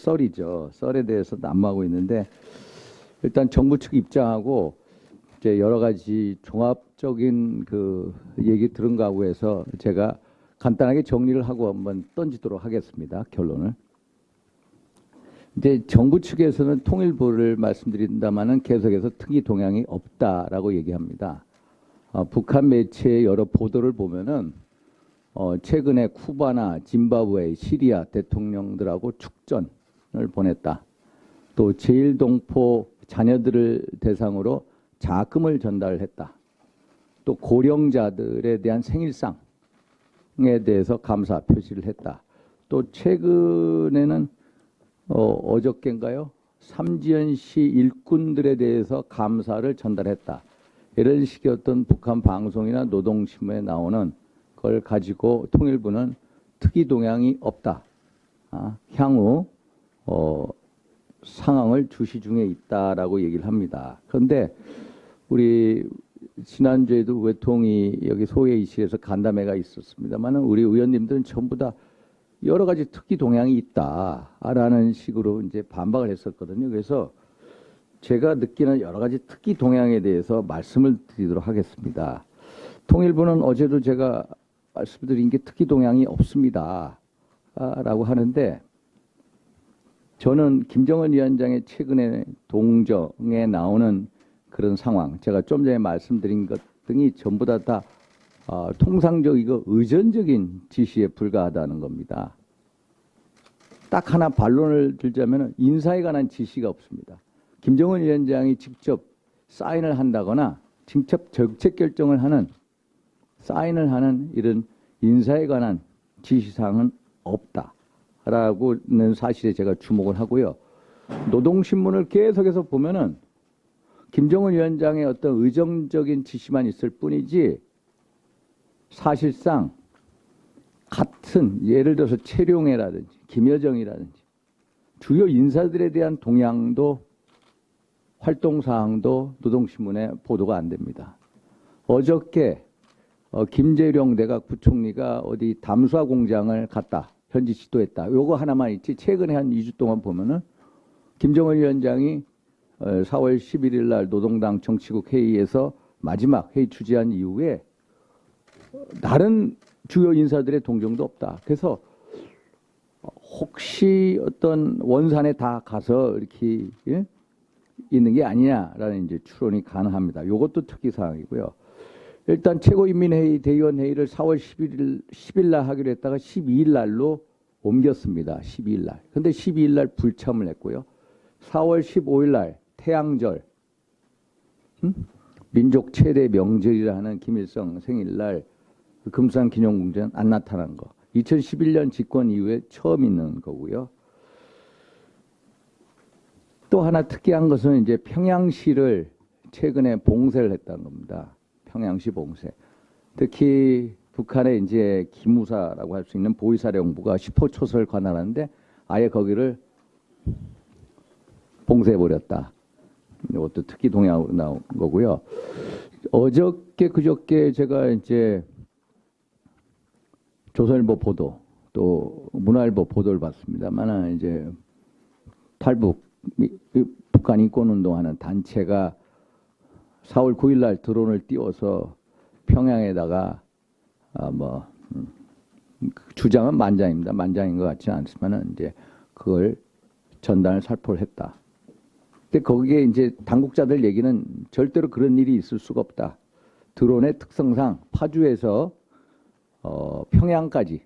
썰이죠. 썰에 대해서 난무하고 있는데 일단 정부 측 입장하고 이제 여러 가지 종합적인 그 얘기 들은 거하고 해서 제가 간단하게 정리를 하고 한번 던지도록 하겠습니다. 결론을. 이제 정부 측에서는 통일부를 말씀드린다마는 계속해서 특이 동향이 없다라고 얘기합니다. 북한 매체의 여러 보도를 보면은 최근에 쿠바나 짐바브웨, 시리아 대통령들하고 축전을 보냈다. 또 제1동포 자녀들을 대상으로 자금을 전달했다. 또 고령자들에 대한 생일상에 대해서 감사 표시를 했다. 또 최근에는 어저께인가요? 삼지연시 일꾼들에 대해서 감사를 전달했다. 이런 식의 어떤 북한 방송이나 노동신문에 나오는 걸 가지고 통일부는 특이 동향이 없다. 향후 상황을 주시 중에 있다라고 얘기를 합니다. 그런데 우리 지난주에도 외통이 여기 소회의실에서 간담회가 있었습니다만 우리 의원님들은 전부 다 여러 가지 특이 동향이 있다라는 식으로 이제 반박을 했었거든요. 그래서 제가 느끼는 여러 가지 특이 동향에 대해서 말씀을 드리도록 하겠습니다. 통일부는 어제도 제가 말씀드린 게 특이 동향이 없습니다. 라고 하는데 저는 김정은 위원장의 최근에 동정에 나오는 그런 상황, 제가 좀 전에 말씀드린 것 등이 전부 다 통상적이고 의전적인 지시에 불과하다는 겁니다. 딱 하나 반론을 들자면 인사에 관한 지시가 없습니다. 김정은 위원장이 직접 사인을 한다거나 직접 정책 결정을 하는 사인을 하는 이런 인사에 관한 지시사항은 없다라고는 사실에 제가 주목을 하고요. 노동신문을 계속해서 보면은 김정은 위원장의 어떤 의정적인 지시만 있을 뿐이지 사실상 같은 예를 들어서 최룡해라든지 김여정이라든지 주요 인사들에 대한 동향도 활동사항도 노동신문에 보도가 안 됩니다. 어저께 김재룡 내각 부총리가 어디 담수화 공장을 갔다 현지 지도했다. 요거 하나만 있지 최근에 한 2주 동안 보면은 김정은 위원장이 4월 11일 날 노동당 정치국 회의에서 마지막 회의 추진한 이후에 다른 주요 인사들의 동정도 없다. 그래서 혹시 어떤 원산에 다 가서 이렇게 있는 게 아니냐라는 이제 추론이 가능합니다. 이것도 특이 사항이고요. 일단 최고인민회의 대의원 회의를 4월 10일 날 하기로 했다가 12일 날로 옮겼습니다. 12일 날. 근데 12일 날 불참을 했고요. 4월 15일 날 태양절, 민족 최대 명절이라 하는 김일성 생일날 금수산 기념공전 안 나타난 거. 2011년 집권 이후에 처음 있는 거고요. 또 하나 특이한 것은 이제 평양시를 최근에 봉쇄를 했다는 겁니다. 평양시 봉쇄. 특히 북한의 이제 기무사라고 할 수 있는 보위사령부가 10호 초설 관할하는데 아예 거기를 봉쇄해버렸다. 이것도 특히 동향으로 나온 거고요. 어저께 그저께 제가 이제 조선일보 보도 또 문화일보 보도를 봤습니다만 이제 탈북 북한 인권운동하는 단체가 4월 9일 날 드론을 띄워서 평양에다가 주장은 만장입니다. 만장인 것 같지는 않지만은 이제 그걸 전단을 살포를 했다. 근데 거기에 이제 당국자들 얘기는 절대로 그런 일이 있을 수가 없다. 드론의 특성상 파주에서 평양까지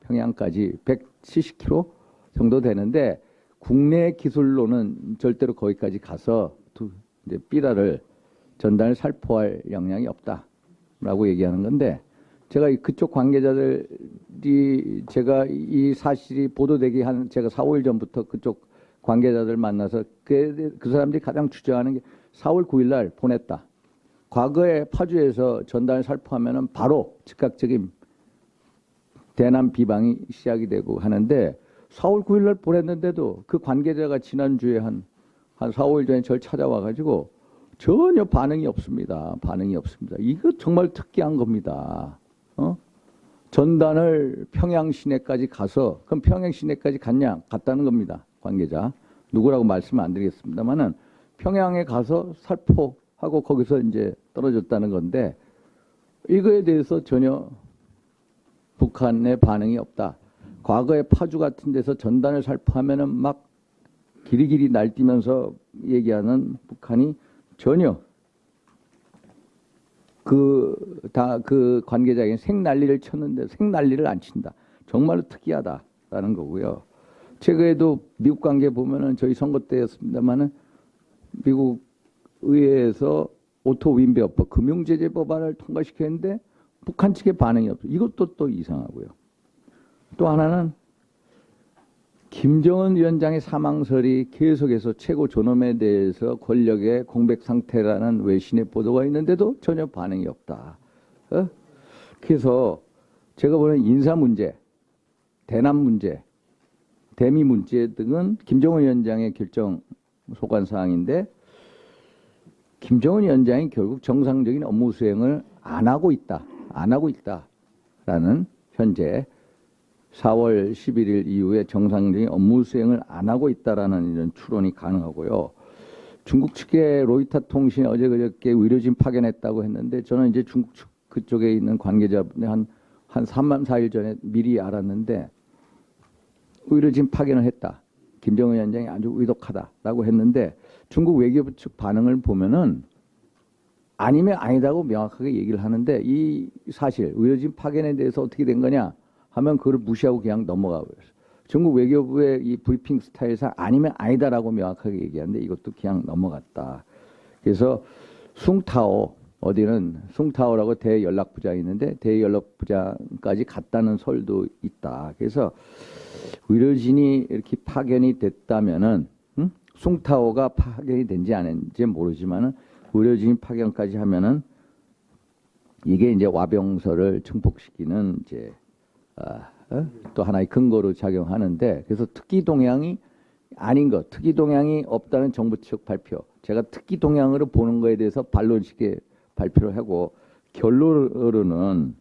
170km 정도 되는데 국내 기술로는 절대로 거기까지 가서 이제 삐라를 전단을 살포할 역량이 없다라고 얘기하는 건데 제가 그쪽 관계자들이 제가 이 사실이 보도되기 한 제가 4, 5일 전부터 그쪽 관계자들 만나서 그 사람들이 가장 주장하는 게 4월 9일 날 보냈다. 과거에 파주에서 전단을 살포하면은 바로 즉각적인 대남 비방이 시작이 되고 하는데 4월 9일 날 보냈는데도 그 관계자가 지난주에 한 4, 5일 전에 저를 찾아와 가지고 전혀 반응이 없습니다. 반응이 없습니다. 이거 정말 특이한 겁니다. 전단을 평양 시내까지 가서 그럼 평양 시내까지 갔냐? 갔다는 겁니다. 관계자 누구라고 말씀 안 드리겠습니다만은 평양에 가서 살포하고 거기서 이제 떨어졌다는 건데 이거에 대해서 전혀 북한의 반응이 없다. 과거에 파주 같은 데서 전단을 살포하면은 막 기리기리 날뛰면서 얘기하는 북한이 전혀 그 관계자에게 생난리를 쳤는데 생난리를 안 친다. 정말로 특이하다라는 거고요. 최근에도 미국 관계 보면은 저희 선거 때였습니다만은 미국 의회에서 오토 윈베어법 금융제재 법안을 통과시켰는데 북한 측의 반응이 없어. 이것도 또 이상하고요. 또 하나는 김정은 위원장의 사망설이 계속해서 최고 존엄에 대해서 권력의 공백 상태라는 외신의 보도가 있는데도 전혀 반응이 없다. 그래서 제가 보는 인사 문제, 대남 문제, 대미 문제 등은 김정은 위원장의 결정 소관 사항인데 김정은 위원장이 결국 정상적인 업무 수행을 안 하고 있다라는 현재 4월 11일 이후에 정상적인 업무 수행을 안 하고 있다라는 이런 추론이 가능하고요. 중국 측의 로이터 통신이 어제 그저께 의료진 파견했다고 했는데 저는 이제 중국 측 그쪽에 있는 관계자분이 한 3만 4일 전에 미리 알았는데 의료진 파견을 했다. 김정은 위원장이 아주 의독하다라고 했는데 중국 외교부 측 반응을 보면은 아니면 아니다고 명확하게 얘기를 하는데 이 사실 의료진 파견에 대해서 어떻게 된 거냐 하면 그걸 무시하고 그냥 넘어가 버렸어요. 중국 외교부의 이 브리핑 스타일상 아니면 아니다라고 명확하게 얘기하는데 이것도 그냥 넘어갔다. 그래서 숭타오 어디는 숭타오라고 대연락부장이 있는데 대연락부장까지 갔다는 설도 있다. 그래서 의료진이 이렇게 파견이 됐다면은 숭타오가 파견이 된지 안 했는지 모르지만은 의료진 파견까지 하면은 이게 이제 와병설을 증폭시키는 이제 또 하나의 근거로 작용하는데 그래서 특기 동향이 아닌 것, 특기 동향이 없다는 정부 측 발표. 제가 특기 동향으로 보는 거에 대해서 반론식의 발표를 하고 결론으로는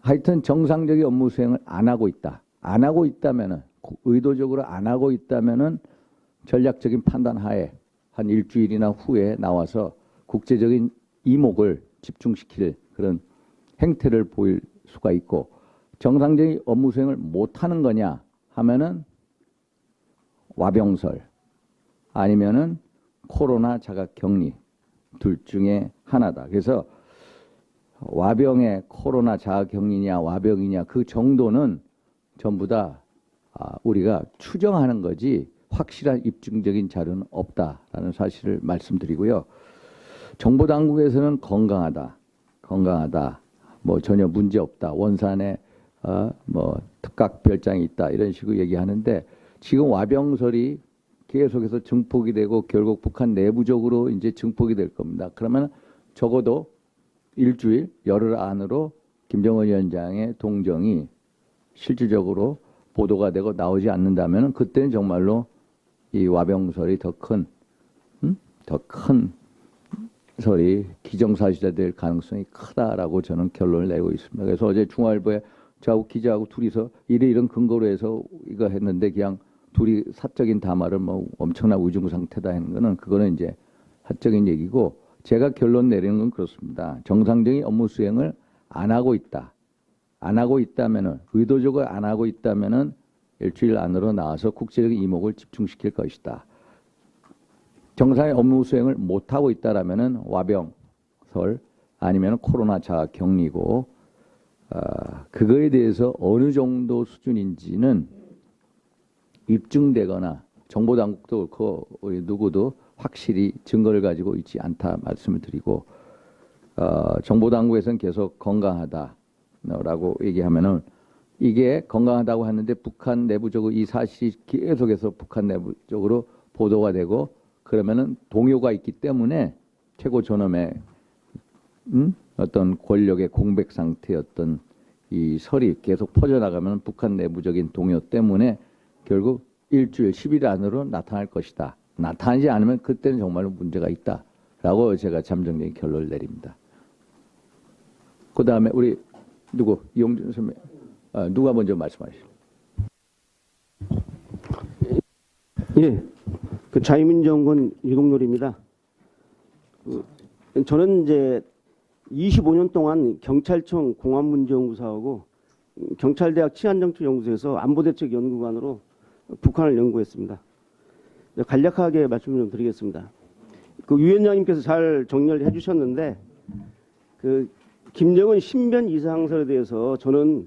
하여튼 정상적인 업무 수행을 안 하고 있다. 안 하고 있다면은 의도적으로 안 하고 있다면은 전략적인 판단 하에 한 일주일이나 후에 나와서 국제적인 이목을 집중시킬 그런 행태를 보일 수가 있고 정상적인 업무 수행을 못하는 거냐 하면은 와병설 아니면은 코로나 자가격리 둘 중에 하나다. 그래서 와병의 코로나 자가격리냐 와병이냐 그 정도는 전부 다 우리가 추정하는 거지 확실한 입증적인 자료는 없다라는 사실을 말씀드리고요. 정보당국에서는 건강하다, 뭐 전혀 문제 없다, 원산에 뭐 특각 별장이 있다 이런 식으로 얘기하는데 지금 와병설이 계속해서 증폭이 되고 결국 북한 내부적으로 이제 증폭이 될 겁니다. 그러면 적어도 일주일 열흘 안으로 김정은 위원장의 동정이 실질적으로 보도가 되고 나오지 않는다면 그때는 정말로 이 와병설이 더 큰 설이 기정사실화 될 가능성이 크다라고 저는 결론을 내고 있습니다. 그래서 어제 중앙일보에 저하고 기자하고 둘이서 이런 근거로 해서 이거 했는데 그냥 둘이 사적인 담화를 뭐 엄청난 의중 상태다 하는 거는 그거는 이제 사적인 얘기고 제가 결론 내리는 건 그렇습니다. 정상적인 업무 수행을 안 하고 있다. 안 하고 있다면은 의도적으로 안 하고 있다면은 일주일 안으로 나와서 국제적인 이목을 집중시킬 것이다. 정상의 업무 수행을 못 하고 있다라면은 와병설 아니면 코로나 자가격리고 그거에 대해서 어느 정도 수준인지는 입증되거나 정보당국도 그렇고 우리 누구도 확실히 증거를 가지고 있지 않다 말씀을 드리고 정보당국에서는 계속 건강하다라고 얘기하면은 이게 건강하다고 하는데 북한 내부적으로 이 사실이 계속해서 북한 내부적으로 보도가 되고 그러면은 동요가 있기 때문에 최고 존엄의 어떤 권력의 공백 상태였던 이 설이 계속 퍼져나가면 북한 내부적인 동요 때문에 결국 일주일 10일 안으로 나타날 것이다. 나타나지 않으면 그때는 정말로 문제가 있다라고 제가 잠정적인 결론을 내립니다. 그 다음에 우리 누구 이용준 선배 누가 먼저 말씀하시죠? 예, 그 자유민주연구원 유동열입니다. 저는 이제 25년 동안 경찰청 공안문제연구소하고 경찰대학 치안정책연구소에서 안보대책연구관으로 북한을 연구했습니다. 간략하게 말씀을 좀 드리겠습니다. 그 위원장님께서 잘 정리를 해주셨는데 그 김정은 신변 이상설에 대해서 저는